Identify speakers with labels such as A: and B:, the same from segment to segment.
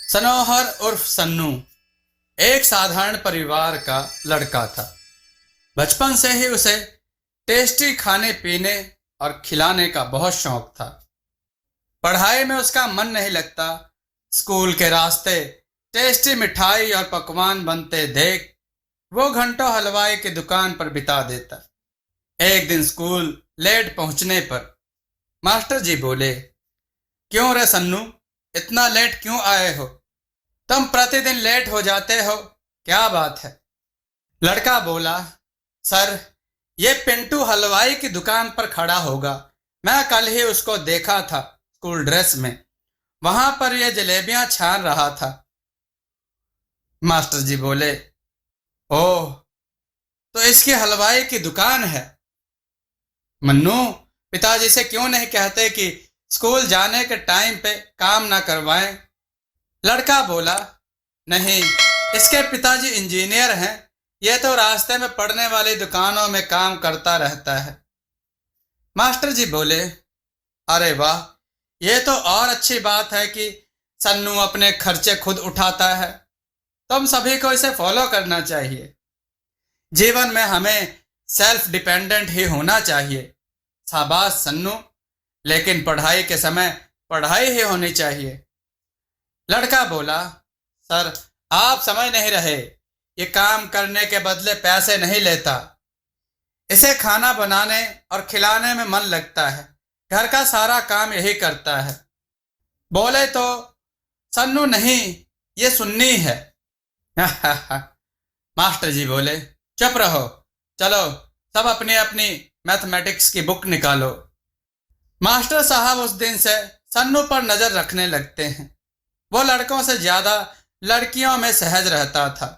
A: सनोहर उर्फ सन्नू एक साधारण परिवार का लड़का था। बचपन से ही उसे टेस्टी खाने पीने और खिलाने का बहुत शौक था। पढ़ाई में उसका मन नहीं लगता। स्कूल के रास्ते टेस्टी मिठाई और पकवान बनते देख वो घंटों हलवाई की दुकान पर बिता देता। एक दिन स्कूल लेट पहुंचने पर मास्टर जी बोले, क्यों रे सन्नू, इतना लेट क्यों आए हो? तुम प्रतिदिन लेट हो जाते हो, क्या बात है? लड़का बोला, सर, ये पिंटू हलवाई की दुकान पर खड़ा होगा। मैं कल ही उसको देखा था स्कूल ड्रेस में। वहां पर ये जलेबियां छान रहा था। मास्टर जी बोले, ओह, तो इसकी हलवाई की दुकान है। मन्नू, पिताजी से क्यों नहीं कहते कि स्कूल जाने के टाइम पे काम ना करवाएं? लड़का बोला, नहीं, इसके पिताजी इंजीनियर हैं। यह तो रास्ते में पड़ने वाली दुकानों में काम करता रहता है। मास्टर जी बोले, अरे वाह, यह तो और अच्छी बात है कि सन्नू अपने खर्चे खुद उठाता है। तुम सभी को इसे फॉलो करना चाहिए। जीवन में हमें सेल्फ डिपेंडेंट ही होना चाहिए। शाबाश सन्नू, लेकिन पढ़ाई के समय पढ़ाई ही होनी चाहिए। लड़का बोला, सर, आप समझ नहीं रहे। ये काम करने के बदले पैसे नहीं लेता। इसे खाना बनाने और खिलाने में मन लगता है। घर का सारा काम यही करता है। बोले तो सन्नू नहीं, ये सुन्नी है। मास्टर जी बोले, चुप रहो, चलो सब अपनी अपनी मैथमेटिक्स की बुक निकालो। मास्टर साहब उस दिन से सन्नू पर नजर रखने लगते हैं। वो लड़कों से ज्यादा लड़कियों में सहज रहता था।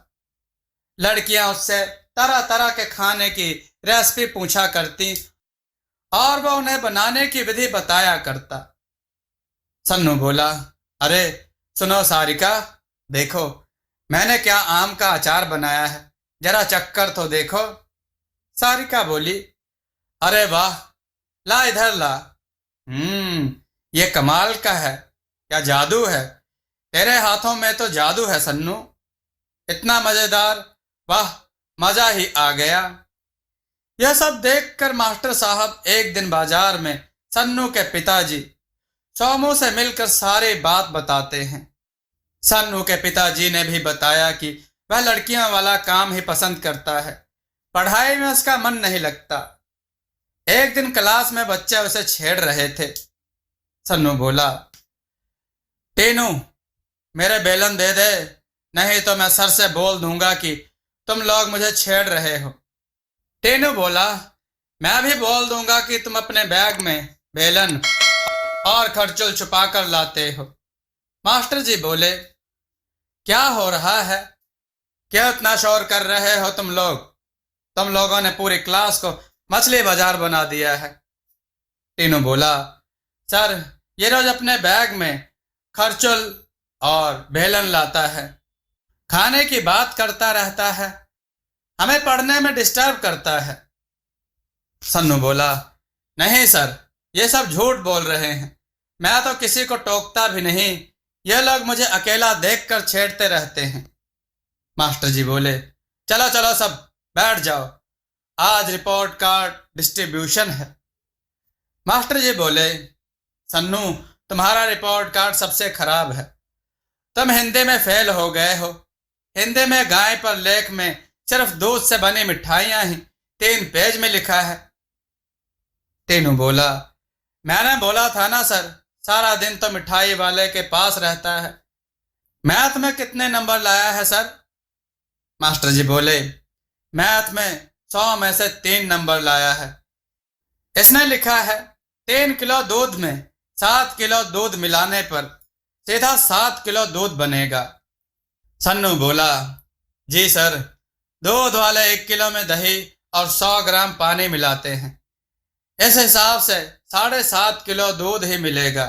A: लड़कियां उससे तरह तरह के खाने की रेसिपी पूछा करती और वो उन्हें बनाने की विधि बताया करता। सन्नू बोला, अरे सुनो सारिका, देखो मैंने क्या आम का अचार बनाया है, जरा चक्कर तो देखो। सारिका बोली, अरे वाह, ला इधर ला। ये कमाल का है। क्या जादू है? तेरे हाथों में तो जादू है सन्नू। इतना मजेदार, वाह, मजा ही आ गया। यह सब देखकर मास्टर साहब एक दिन बाजार में सन्नू के पिताजी सोमू से मिलकर सारी बात बताते हैं। सन्नू के पिताजी ने भी बताया कि वह लड़कियों वाला काम ही पसंद करता है। पढ़ाई में उसका मन नहीं लगता। एक दिन क्लास में बच्चे उसे छेड़ रहे थे। सन्नू बोला, टीनू, मेरे बेलन दे दे, नहीं तो मैं सर से बोल दूंगा कि तुम लोग मुझे छेड़ रहे हो। टीनू बोला, मैं भी बोल दूंगा कि तुम अपने बैग में बेलन और खरचुल छुपा कर लाते हो। मास्टर जी बोले, क्या हो रहा है? क्या इतना शोर कर रहे हो तुम लोग? तुम लोगों ने पूरी क्लास को मछली बाजार बना दिया है। टीनू बोला, सर, ये रोज अपने बैग में खरचुल और बेलन लाता है, खाने की बात करता रहता है, हमें पढ़ने में डिस्टर्ब करता है। सन्नू बोला, नहीं सर, ये सब झूठ बोल रहे हैं। मैं तो किसी को टोकता भी नहीं। ये लोग मुझे अकेला देखकर छेड़ते रहते हैं। मास्टर जी बोले, चलो चलो सब बैठ जाओ, आज रिपोर्ट कार्ड डिस्ट्रीब्यूशन है। मास्टर जी बोले, सन्नू, तुम्हारा रिपोर्ट कार्ड सबसे खराब है। तुम हिंदी में फेल हो गए हो। हिंदी में गाय पर लेख में सिर्फ दूध से बनी मिठाइयां ही 3 पेज में लिखा है। टीनू बोला, मैंने बोला था ना सर, सारा दिन तो मिठाई वाले के पास रहता है। मैथ में कितने नंबर लाया है सर? मास्टर जी बोले, मैथ में 100 में से 3 नंबर लाया है। इसने लिखा है 3 किलो दूध में 7 किलो दूध मिलाने पर सीधा 7 किलो दूध बनेगा। सन्नू बोला, जी सर, दूध वाले 1 किलो में दही और 100 ग्राम पानी मिलाते हैं। इस हिसाब से 7.5 किलो दूध ही मिलेगा।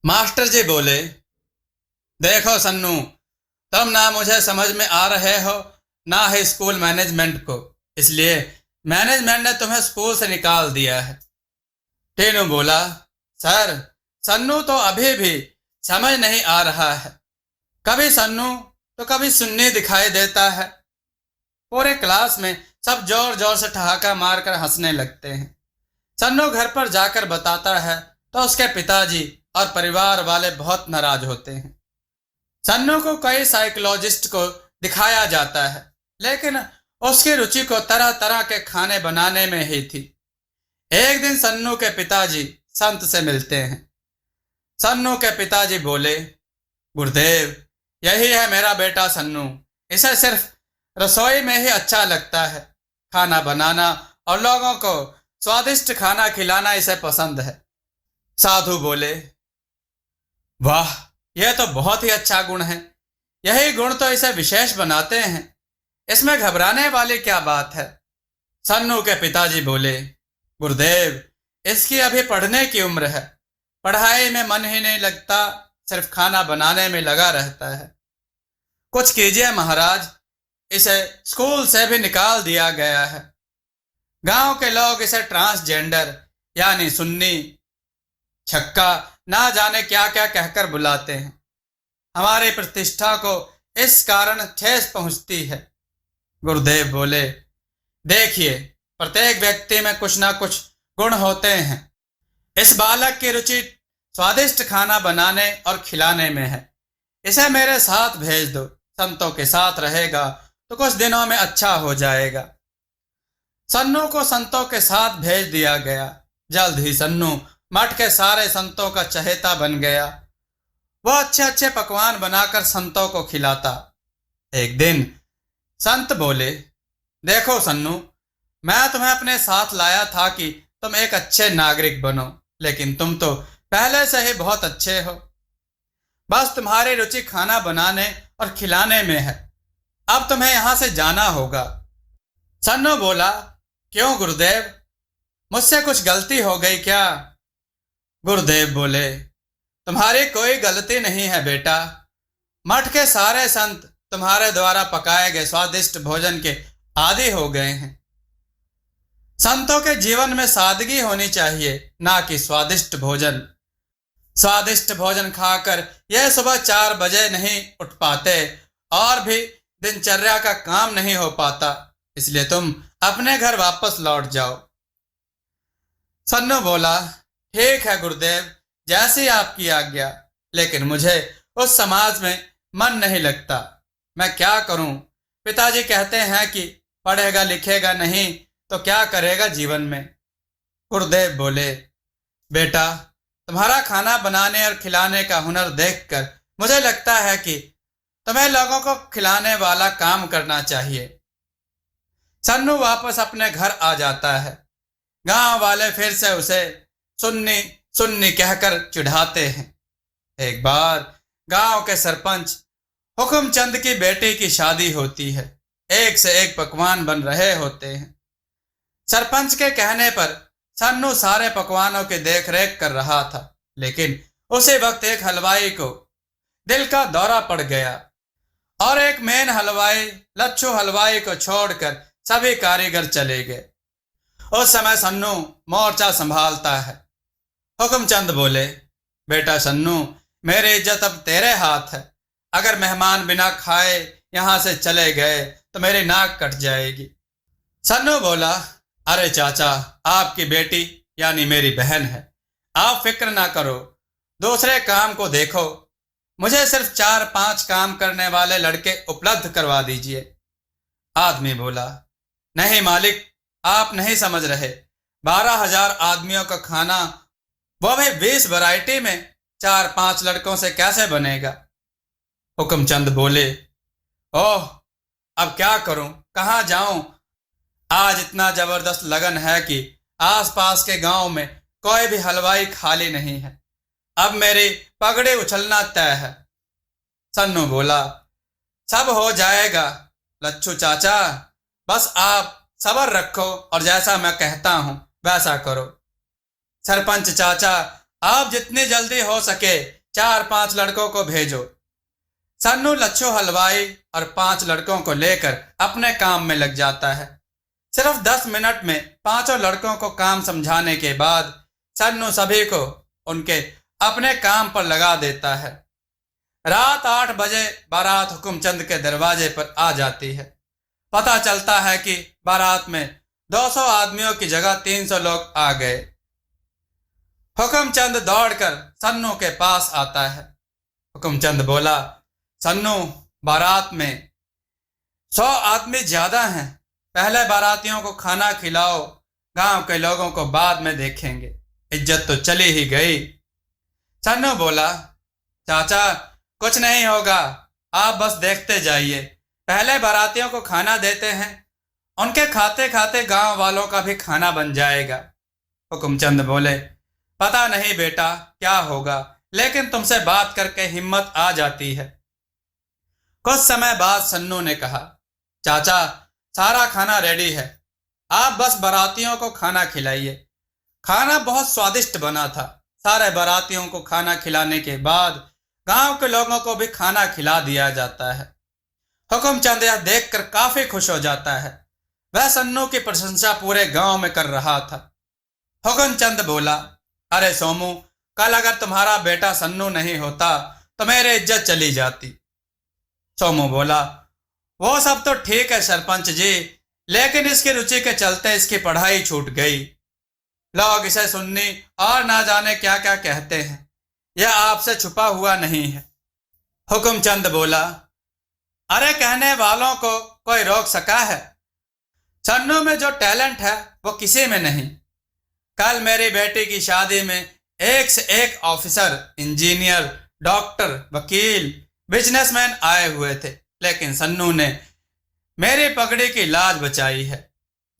A: मास्टर जी बोले, देखो सन्नू, तुम ना मुझे समझ में आ रहे हो, ना ही स्कूल मैनेजमेंट को, इसलिए मैनेजमेंट ने तुम्हें स्कूल से निकाल दिया है। टीनू बोला, सर, सन्नू तो अभी भी समझ नहीं आ रहा है। कभी सन्नू तो कभी सुन्नी दिखाई देता है। पूरे क्लास में सब जोर जोर से ठहाका मारकर हंसने लगते हैं। सन्नू घर पर जाकर बताता है तो उसके पिताजी और परिवार वाले बहुत नाराज होते हैं। सन्नू को कई साइकोलॉजिस्ट को दिखाया जाता है, लेकिन उसकी रुचि को तरह तरह के खाने बनाने में ही थी। एक दिन सन्नू के पिताजी संत से मिलते हैं। सन्नू के पिताजी बोले, गुरुदेव, यही है मेरा बेटा सन्नू। इसे सिर्फ रसोई में ही अच्छा लगता है। खाना बनाना और लोगों को स्वादिष्ट खाना खिलाना इसे पसंद है। साधु बोले, वाह, यह तो बहुत ही अच्छा गुण है। यही गुण तो इसे विशेष बनाते हैं। इसमें घबराने वाली क्या बात है? सन्नू के पिताजी बोले, गुरुदेव, इसकी अभी पढ़ने की उम्र है। पढ़ाई में मन ही नहीं लगता, सिर्फ खाना बनाने में लगा रहता है। कुछ कीजिए महाराज, इसे स्कूल से भी निकाल दिया गया है। गांव के लोग इसे ट्रांसजेंडर यानी सुन्नी, छक्का, ना जाने क्या क्या कहकर बुलाते हैं। हमारी प्रतिष्ठा को इस कारण ठेस पहुंचती है। गुरुदेव बोले, देखिए, प्रत्येक व्यक्ति में कुछ ना कुछ गुण होते हैं। इस बालक की रुचि स्वादिष्ट खाना बनाने और खिलाने में है। इसे मेरे साथ भेज दो। संतों के साथ रहेगा तो कुछ दिनों में अच्छा हो जाएगा। सन्नू को संतों के साथ भेज दिया गया। जल्द ही सन्नू मठ के सारे संतों का चहेता बन गया। वह अच्छे अच्छे पकवान बनाकर संतों को खिलाता। एक दिन संत बोले, देखो सन्नू, मैं तुम्हें अपने साथ लाया था कि तुम एक अच्छे नागरिक बनो, लेकिन तुम तो पहले से ही बहुत अच्छे हो। बस तुम्हारी रुचि खाना बनाने और खिलाने में है। अब तुम्हें यहां से जाना होगा। सन्नू बोला, क्यों गुरुदेव, मुझसे कुछ गलती हो गई क्या? गुरुदेव बोले, तुम्हारी कोई गलती नहीं है बेटा। मठ के सारे संत तुम्हारे द्वारा पकाए गए स्वादिष्ट भोजन के आदी हो गए हैं। संतों के जीवन में सादगी होनी चाहिए, ना कि स्वादिष्ट भोजन। स्वादिष्ट भोजन खाकर यह सुबह 4 बजे नहीं उठ पाते और भी दिनचर्या का काम नहीं हो पाता। इसलिए तुम अपने घर वापस लौट जाओ। सन्नू बोला, ठीक है गुरुदेव, जैसी आपकी आज्ञा, लेकिन मुझे उस समाज में मन नहीं लगता। मैं क्या करूं? पिताजी कहते हैं कि पढ़ेगा लिखेगा नहीं तो क्या करेगा जीवन में। गुरुदेव बोले, बेटा, तुम्हारा खाना बनाने और खिलाने का हुनर देखकर मुझे लगता है कि तुम्हें लोगों को खिलाने वाला काम करना चाहिए। सन्नू वापस अपने घर आ जाता है। गांव वाले फिर से उसे सुन्नी सुन्नी कहकर चिढ़ाते हैं। एक बार गांव के सरपंच हुकुमचंद की बेटी की शादी होती है। एक से एक पकवान बन रहे होते हैं। सरपंच के कहने पर सन्नू सारे पकवानों की देखरेख कर रहा था, लेकिन उसी वक्त एक हलवाई को दिल का दौरा पड़ गया और एक मेन हलवाई लच्छू हलवाई को छोड़कर सभी कारीगर चले गए। उस समय सन्नू मोर्चा संभालता है। हुकुमचंद बोले, बेटा सन्नू, मेरी इज्जत अब तेरे हाथ है। अगर मेहमान बिना खाए यहां से चले गए तो मेरी नाक कट जाएगी। सन्नू बोला, अरे चाचा, आपकी बेटी यानी मेरी बहन है, आप फिक्र ना करो, दूसरे काम को देखो। मुझे सिर्फ 4-5 काम करने वाले लड़के उपलब्ध करवा दीजिए। आदमी बोला, नहीं मालिक, आप नहीं समझ रहे। 12,000 आदमियों का खाना, वो भी 20 वैरायटी में 4-5 लड़कों से कैसे बनेगा? हुकुमचंद बोले, ओह, अब क्या करूं, कहां जाऊं? आज इतना जबरदस्त लगन है कि आसपास के गांव में कोई भी हलवाई खाली नहीं है। अब मेरी पगड़ी उछलना तय है। सन्नू बोला, सब हो जाएगा लच्छू चाचा, बस आप सब्र रखो और जैसा मैं कहता हूं वैसा करो। सरपंच चाचा, आप जितनी जल्दी हो सके 4-5 लड़कों को भेजो। सन्नू लच्छू हलवाई और 5 लड़कों को लेकर अपने काम में लग जाता है। सिर्फ 10 मिनट में 5 लड़कों को काम समझाने के बाद सन्नू सभी को उनके अपने काम पर लगा देता है। रात 8 बजे बारात हुकुमचंद के दरवाजे पर आ जाती है। पता चलता है कि बारात में 200 आदमियों की जगह 300 लोग आ गए। हुकुमचंद दौड़कर सन्नू के पास आता है। हुकुमचंद बोला, सन्नू, बारात में 100 आदमी ज्यादा हैं। पहले बारातियों को खाना खिलाओ, गांव के लोगों को बाद में देखेंगे, इज्जत तो चली ही गई। सन्नू बोला, चाचा, कुछ नहीं होगा, आप बस देखते जाइए। पहले बारातियों को खाना देते हैं, उनके खाते खाते गांव वालों का भी खाना बन जाएगा। हुकुमचंद बोले, पता नहीं बेटा क्या होगा, लेकिन तुमसे बात करके हिम्मत आ जाती है। कुछ समय बाद सन्नू ने कहा, चाचा, सारा खाना रेडी है, आप बस बारातियों को खाना खिलाइए। खाना बहुत स्वादिष्ट बना था। सारे बारातियों को खाना खिलाने के बाद गांव के लोगों को भी खाना खिला दिया जाता है। हुकुमचंद यह देखकर काफी खुश हो जाता है। वह सन्नू की प्रशंसा पूरे गांव में कर रहा था। हुकुमचंद बोला, अरे सोमू, कल अगर तुम्हारा बेटा सन्नू नहीं होता तो मेरी इज्जत चली जाती। सोमू बोला, वो सब तो ठीक है सरपंच जी, लेकिन इसकी रुचि के चलते इसकी पढ़ाई छूट गई। लोग इसे सुन्नी और ना जाने क्या क्या कहते हैं, यह आपसे छुपा हुआ नहीं है। हुकुमचंद बोला, अरे कहने वालों को कोई रोक सका है? सन्नू में जो टैलेंट है वो किसी में नहीं। कल मेरी बेटी की शादी में एक से एक ऑफिसर, इंजीनियर, डॉक्टर, वकील, बिजनेसमैन आए हुए थे, लेकिन सन्नू ने मेरी पगड़ी की लाज बचाई है।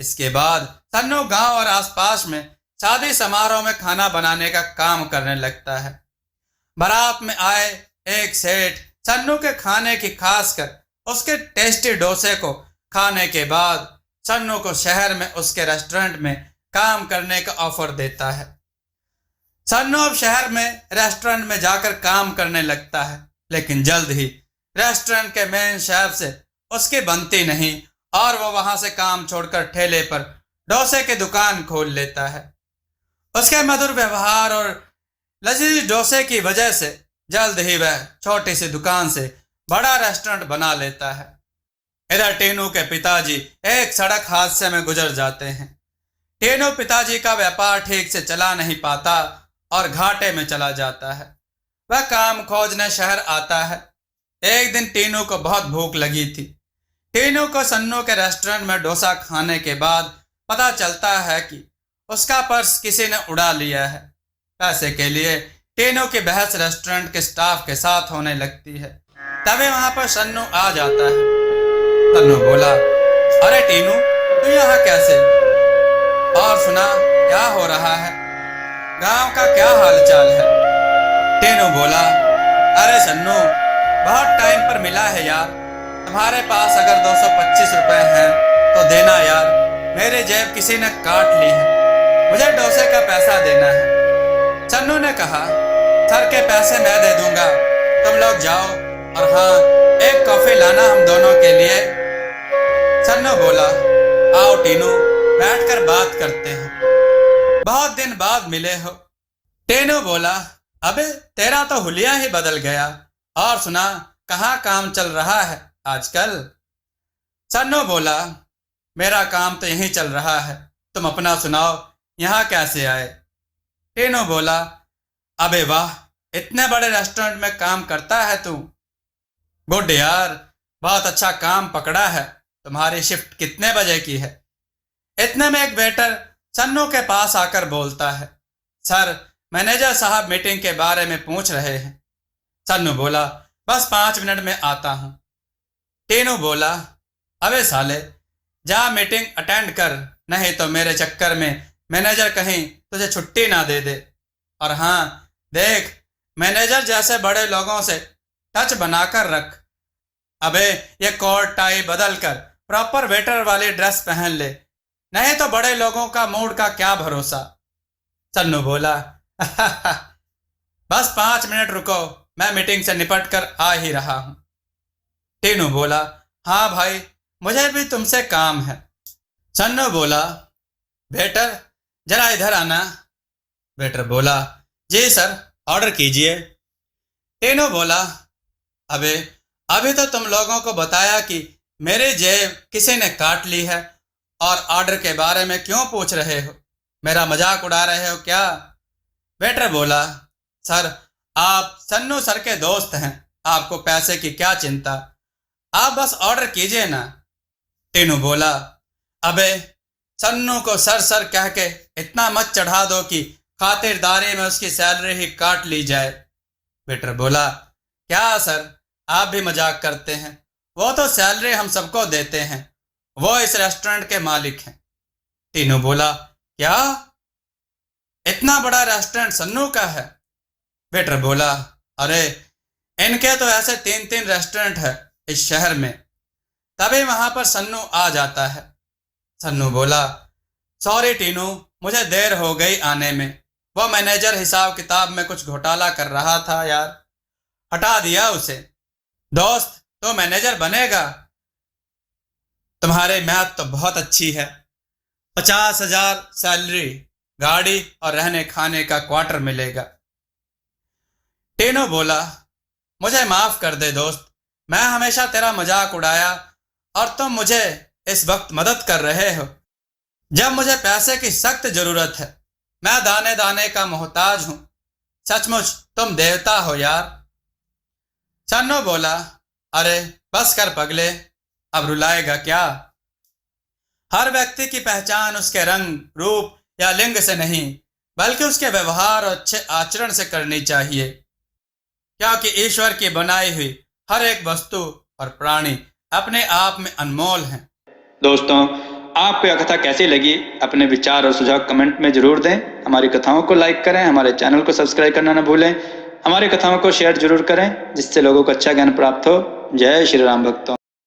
A: इसके बाद सन्नू गांव और आसपास में शादी समारोह में खाना बनाने का काम करने लगता है। बारात में आए एक सेठ सन्नू के खाने की, खासकर उसके टेस्टी डोसे को खाने के बाद सन्नू को शहर में उसके रेस्टोरेंट में काम करने का ऑफर देता है। सन्नू अब शहर में रेस्टोरेंट में जाकर काम करने लगता है, लेकिन जल्द ही रेस्टोरेंट के मेन शेफ से उसकी बनती नहीं और वो वहां से काम छोड़कर ठेले पर डोसे की दुकान खोल लेता है। उसके मधुर व्यवहार और लजीज डोसे की वजह से जल्द ही वह छोटी सी दुकान से बड़ा रेस्टोरेंट बना लेता है। इधर टीनू के पिताजी एक सड़क हादसे में गुजर जाते हैं। टीनू पिताजी का व्यापार ठीक से चला नहीं पाता और घाटे में चला जाता है। वह काम खोजने शहर आता है। एक दिन टीनू को बहुत भूख लगी थी। टीनू को सन्नू के रेस्टोरेंट में डोसा खाने के बाद पता चलता है कि उसका पर्स किसी ने उड़ा लिया है। पैसे के लिए टीनू की बहस रेस्टोरेंट के स्टाफ के साथ होने लगती है। तभी वहां पर सन्नू आ जाता है। सन्नू बोला, अरे टीनू, तू यहाँ कैसे? और सुना क्या हो रहा है? गांव का क्या हालचाल है? टीनू बोला, अरे सन्नू, बहुत टाइम पर मिला है यार। तुम्हारे पास अगर 225 रुपए हैं तो देना यार, मेरी जेब किसी ने काट ली है, मुझे डोसे का पैसा देना है। सन्नू ने कहा, सर के पैसे मैं दे दूंगा, तुम लोग जाओ और हाँ, एक कॉफी लाना हम दोनों के लिए। सन्नू बोला, आओ टीनू, बैठकर बात करते हैं, बहुत दिन बाद मिले हो। टीनू बोला, अबे तेरा तो हुलिया ही बदल गया। और सुना, कहाँ काम चल रहा है आजकल? सन्नू बोला, मेरा काम तो यहीं चल रहा है, तुम अपना सुनाओ, यहाँ कैसे आए? टीनू बोला, अबे वाह, इतने बड़े रेस्टोरेंट में काम करता है तू? गुड यार, बहुत अच्छा काम पकड़ा है। तुम्हारी शिफ्ट कितने बजे की है? इतने में एक वेटर सन्नू के पास आकर बोलता है, सर, मैनेजर साहब मीटिंग के बारे में पूछ रहे हैं। सन्नू बोला, बस 5 मिनट में आता हूं। टीनू बोला, अबे साले, जा मीटिंग अटेंड कर, नहीं तो मेरे चक्कर में मैनेजर कहीं तुझे छुट्टी ना दे दे। और हाँ देख, मैनेजर जैसे बड़े लोगों से टच बनाकर रख। अबे ये कोट टाई बदल कर प्रॉपर वेटर वाली ड्रेस पहन ले, नहीं तो बड़े लोगों का मूड का क्या भरोसा। सन्नू बोला, बस 5 मिनट रुको, मैं मीटिंग से निपट कर आ ही रहा हूं। टीनू बोला, हाँ भाई, मुझे भी तुमसे काम है। सन्नू बोला, वेटर जरा इधर आना। वेटर बोला, जी सर, ऑर्डर कीजिए। टीनू बोला, अबे अभी तो तुम लोगों को बताया कि मेरी जेब किसी ने काट ली है और ऑर्डर के बारे में क्यों पूछ रहे हो? मेरा मजाक उड़ा रहे हो क्या? वेटर बोला, सर आप सन्नू सर के दोस्त हैं, आपको पैसे की क्या चिंता, आप बस ऑर्डर कीजिए ना। टीनू बोला, अबे सन्नू को सर सर कह के इतना मत चढ़ा दो कि खातिरदारी में उसकी सैलरी ही काट ली जाए। वेटर बोला, क्या सर आप भी मजाक करते हैं, वो तो सैलरी हम सबको देते हैं, वो इस रेस्टोरेंट के मालिक हैं। टीनू बोला, क्या इतना बड़ा रेस्टोरेंट सन्नू का है? वेटर बोला, अरे इनके तो ऐसे 3-3 रेस्टोरेंट है इस शहर में, तभी वहां पर सन्नू आ जाता है। सन्नू बोला, सॉरी टीनू, मुझे देर हो गई आने में, वो मैनेजर हिसाब किताब में कुछ घोटाला कर रहा था यार, हटा दिया उसे। दोस्त तो मैनेजर बनेगा, तुम्हारी मैथ तो बहुत अच्छी है, 50,000 सैलरी, गाड़ी और रहने खाने का क्वार्टर मिलेगा। टीनू बोला, मुझे माफ कर दे दोस्त, मैं हमेशा तेरा मजाक उड़ाया और तुम मुझे इस वक्त मदद कर रहे हो जब मुझे पैसे की सख्त जरूरत है। मैं दाने दाने का मोहताज हूं, सचमुच तुम देवता हो यार। सन्नू बोला, अरे बस कर पगले, अब रुलाएगा क्या? हर व्यक्ति की पहचान उसके रंग, रूप या लिंग से नहीं, बल्कि उसके व्यवहार और अच्छे आचरण से करनी चाहिए, क्योंकि ईश्वर की बनाई हुई हर एक वस्तु और प्राणी अपने आप में अनमोल हैं। दोस्तों, आपको यह कथा कैसी लगी? अपने विचार और सुझाव कमेंट में जरूर दें। हमारी कथाओं को लाइक करें, हमारे चैनल को सब्सक्राइब करना न भूलें, हमारी कथाओं को शेयर जरूर करें जिससे लोगों को अच्छा ज्ञान प्राप्त हो। जय श्री राम भक्तों।